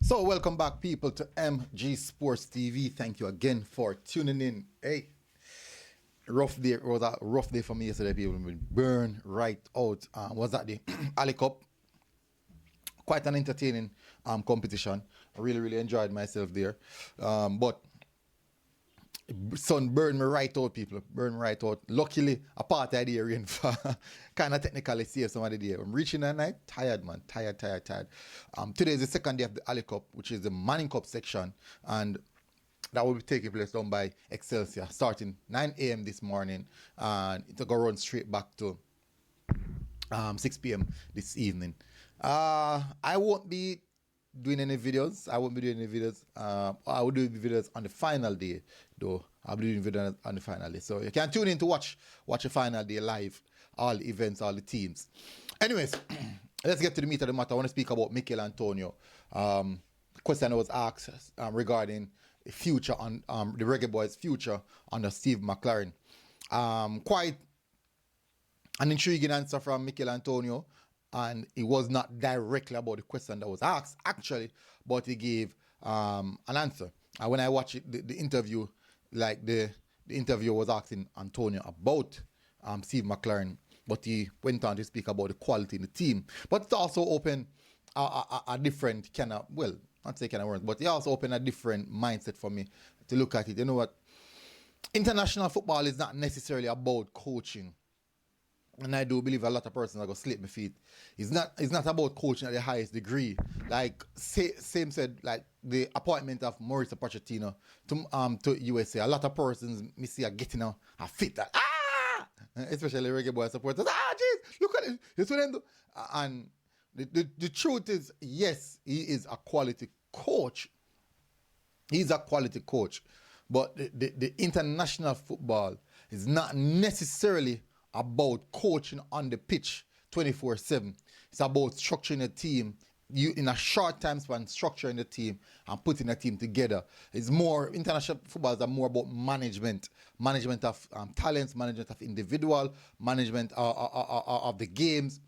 So welcome back, people, to MG Sports TV. Thank you again for tuning in. Hey, rough day. It was a rough day for me yesterday. People been burned right out. Was that the Ali Cup? Quite an entertaining competition. I really enjoyed myself there. But sun burned me right out, people. Burned me right out. Luckily, a part of the rain for kind of technically saved some of the day. I'm reaching at night, tired, man. Tired. Today is the second day of the Ali Cup, which is the Manning Cup section. And that will be taking place down by Excelsior, starting 9 a.m. this morning. And it'll go run straight back to 6 p.m. this evening. I won't be doing any videos. I will do videos on the final day, though. I'll be doing videos on the final day. So you can tune in to watch the final day live, all the events, all the teams. Anyways, let's get to the meat of the matter. I want to speak about Michail Antonio. Question I was asked regarding the future on the Reggae Boyz' future under Steve McClaren. Quite an intriguing answer from Michail Antonio. And it was not directly about the question that was asked, actually, but he gave an answer. And when I watched it, the interview, like the interviewer was asking Antonio about Steve McClaren, but he went on to speak about the quality in the team. But it also opened a different kind of, well, not say kind of words, but it also opened a different mindset for me to look at it. You know what? International football is not necessarily about coaching. And I do believe a lot of persons are going to slip my feet. It's not about coaching at the highest degree. Like, same said, like the appointment of Mauricio Pochettino to USA. A lot of persons, me see, are getting a fit that, especially Reggae Boyz supporters. Jeez, look at it. That's what they do. And the truth is, yes, he is a quality coach. He's a quality coach. But the international football is not necessarily about coaching on the pitch 24/7. It's about structuring a team. You in a short time span, structuring the team and putting a team together. It's more, international footballs are more about management of talents, management of individual, management of the games.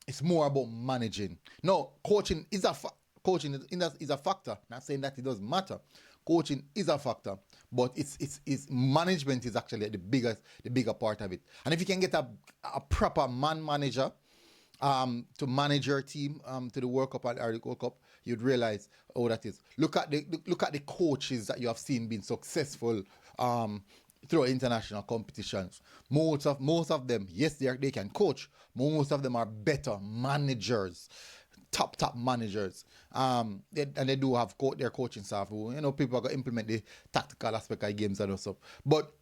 It's more about managing. No, coaching is a factor. Not saying that it doesn't matter. Coaching is a factor, but it's management is actually the bigger part of it. And if you can get a proper manager to manage your team to the World Cup or the World Cup, you'd realize how that is. Look at the coaches that you have seen being successful through international competitions. Most of them, yes, they can coach. Most of them are better managers. Top managers, they do have their coaching staff who, people are going to implement the tactical aspect of games and stuff. But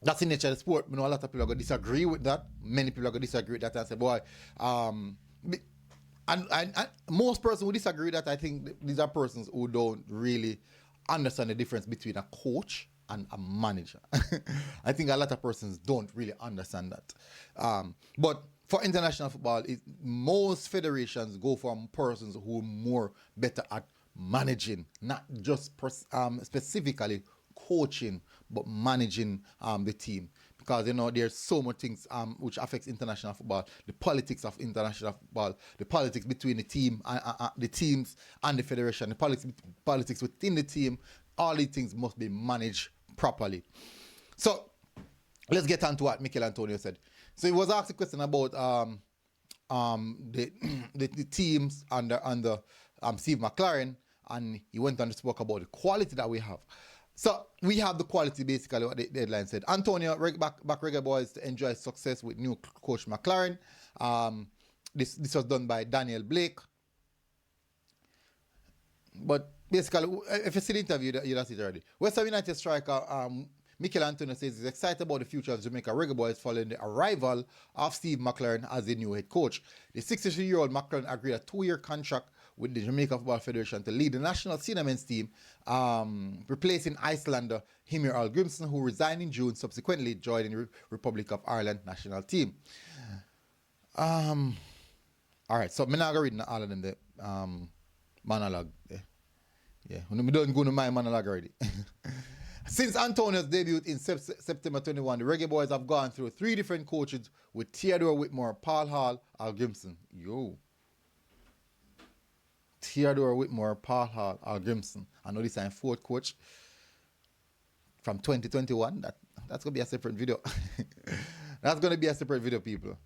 that's the nature of the sport. A lot of people are going to disagree with that. Many people are going to disagree with that and say, boy, and most persons who disagree with that, I think these are persons who don't really understand the difference between a coach and a manager. I think a lot of persons don't really understand that. But for international football, most federations go for persons who are more better at managing, not just specifically coaching, but managing the team. Because, there's so much things which affects international football. The politics of international football, the politics between the teams and the federation, the politics within the team, all these things must be managed properly. So, let's get on to what Michail Antonio said. So he was asked a question about the teams under Steve McClaren, and he went on to spoke about the quality that we have. So we have the quality, basically, what the headline said. Antonio back Reggae Boyz to enjoy success with new coach McClaren. This was done by Daniel Blake. But basically, if you see the interview, you'll see it already. West Ham United striker Michail Antonio says he's excited about the future of Jamaica Reggae Boyz following the arrival of Steve McClaren as the new head coach. The 63-year-old McClaren agreed a 2-year contract with the Jamaica Football Federation to lead the national senior men's team, replacing Icelander Himir Al Grimson, who resigned in June, subsequently joining the Republic of Ireland national team. All right, so I'm not going to read all of them, the monologue. Yeah, we don't go to my monologue already. Since Antonio's debut in September 21, the Reggae Boyz have gone through 3 different coaches with Theodore Whitmore, Paul Hall, Al Grimson. Theodore Whitmore, Paul Hall, Al Grimson. I know this is fourth coach from 2021. That's gonna be a separate video. That's gonna be a separate video, people.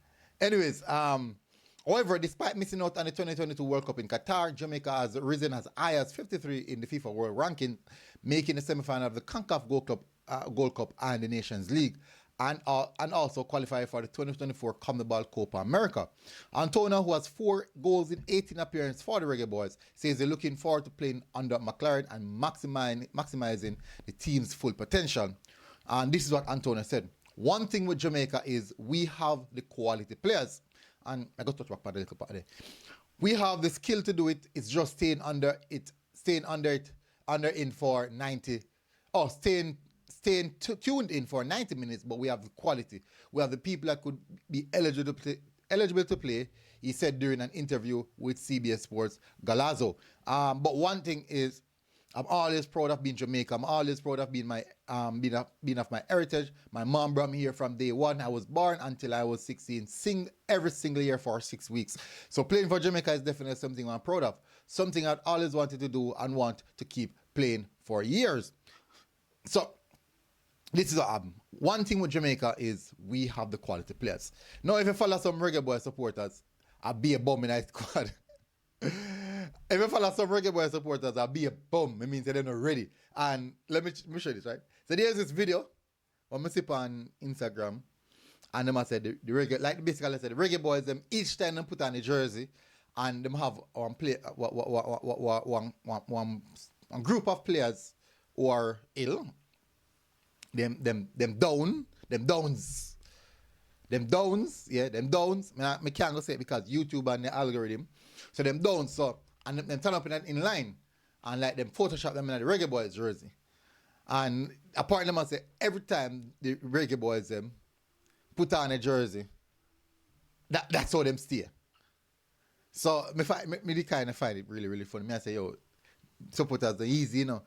Anyways, however, despite missing out on the 2022 World Cup in Qatar, Jamaica has risen as high as 53 in the FIFA World Ranking, making the semi-final of the CONCACAF Gold Cup and the Nations League, and also qualify for the 2024 CONMEBOL Copa America. Antonio, who has 4 goals in 18 appearances for the Reggae Boyz, says they're looking forward to playing under McClaren and maximizing the team's full potential. And this is what Antonio said. One thing with Jamaica is we have the quality players. And I got to touch back a little part there. We have the skill to do it. It's just staying under in for 90, or staying tuned in for 90 minutes, but we have the quality. We have the people that could be eligible to play, he said during an interview with CBS Sports Galazzo. But one thing is, I'm always proud of being Jamaica. I'm always proud of being my being of my heritage. My mom brought me here from day one. I was born until I was 16. Sing every single year for 6 weeks. So playing for Jamaica is definitely something I'm proud of. Something I've always wanted to do and want to keep playing for years. So this is what happened. One thing with Jamaica is we have the quality players. Now, if you follow some Reggae Boyz supporters, I'll be a bum in that squad. If you follow some Reggae Boyz supporters, I'll be a bum. It means they're not ready. And let me show you this, right? So there's this video when I see on Instagram, and them I said the Reggae, like basically I said, the Reggae Boyz, them each time them put on a jersey, and them have one group of players who are ill. Them downs. I can't go say it because YouTube and the algorithm. So them downs, so and them turn up in line and like them Photoshop them in the Reggae Boyz jersey. And apparently I say every time the Reggae Boyz them put on a jersey, that's how them stay. So me kind of find it really, really funny. Me I say, yo, supporters are easy, you know.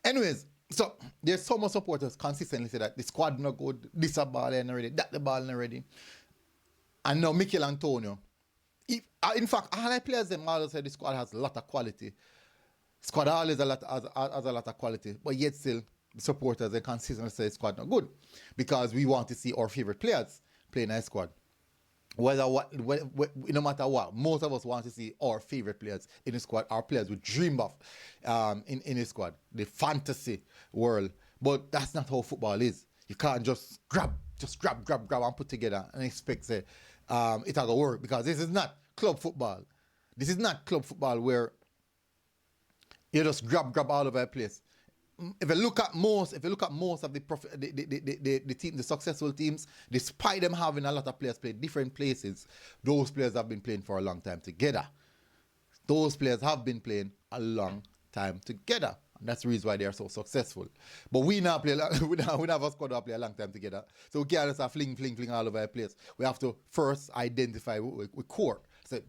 Anyways, so there's so much supporters consistently say that the squad not good, this a ball ain't ready, that the ball ain't ready. And now Michail Antonio. In fact, all the players them always say the squad has a lot of quality. Squad always has a lot of quality, but yet still the supporters they consistently say the squad not good because we want to see our favorite players play in our squad. No matter what, most of us want to see our favorite players in the squad, our players we dream of in the squad, the fantasy world. But that's not how football is. You can't just grab and put together and expect it will work, because this is not club football. This is not club football where you just grab all over the place. If you look at most of the team, the successful teams, despite them having a lot of players play different places, those players have been playing for a long time together. Those players have been playing a long time together. And that's the reason why they are so successful. But we now play we have a squad that play a long time together. So we can't just fling all over the place. We have to first identify with core. So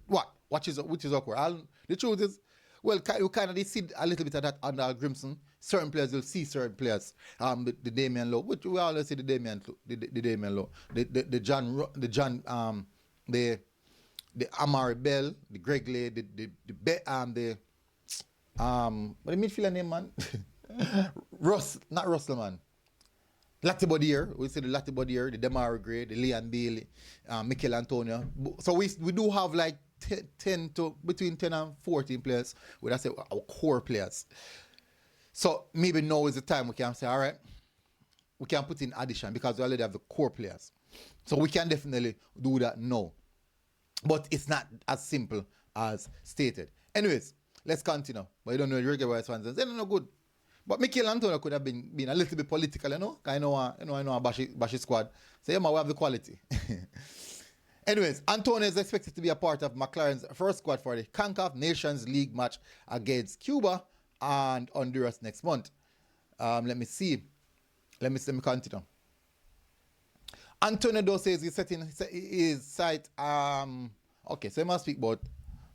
which is our core? The truth is, well, you kind of see a little bit of that under Grimson. Certain players will see certain players. The Damian Lowe, which we always see the Damian Lowe, the Amari Bell, the Greg Lay, the midfielder name, man? Not Russell, man. Lattibodier, we see the Lattibodier, the Demar Gray, the Leon Bailey, Michail Antonio. So we do have like between 10 and 14 players, we say our core players. So maybe now is the time we can say, all right, we can put in addition because we already have the core players. So we can definitely do that now. But it's not as simple as stated. Anyways, let's continue. But you don't know the Reggae Boyz fans, they're not good. But Michail Antonio could have been a little bit political, you know? I know a bashy squad. So yeah, we have the quality. Anyways, Antonio is expected to be a part of McClaren's first squad for the CONCACAF Nations League match against Cuba and Honduras next month. Let me see. Let me continue. Antonio though says he's setting his sight. Okay, so he must speak about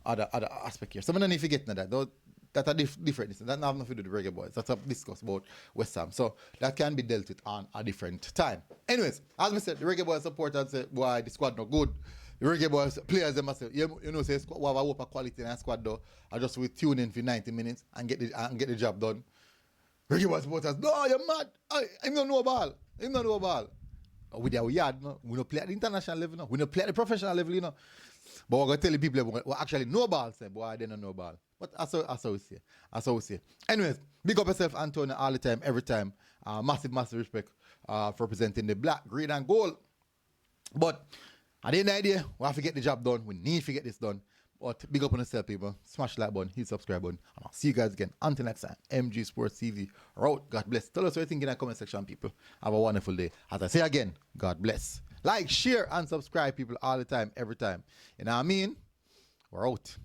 other aspect here. So I don't know if you get that. Though, that's a different. That have nothing to do with the Reggae Boyz. That's a discuss about West Ham. So that can be dealt with on a different time. Anyways, as I said, the Reggae Boyz supporters say why the squad not good. The Reggae Boyz players them say, you know, say we have a whoop of quality in our squad though. I just we tune in for 90 minutes and get the job done. Reggae Boyz supporters, no, you're mad. Him don't know ball. Him don't know ball. We there we yard, no. We don't play at the international level, no. We don't play at the professional level, you know. But we're gonna tell the people we actually know ball, say, boy, they don't know ball. But that's how we say. That's how we say. Anyways, big up yourself, Antonio, all the time, every time. Massive respect for representing the black, green, and gold. But at the end of the day, we have to get the job done. We need to get this done. But big up on yourself, people. Smash the like button, hit subscribe button. And I'll see you guys again. Until next time, MG Sports TV. Out. God bless. Tell us what you think in the comment section, people. Have a wonderful day. As I say again, God bless. Like, share, and subscribe, people, all the time, every time. You know what I mean? We're out.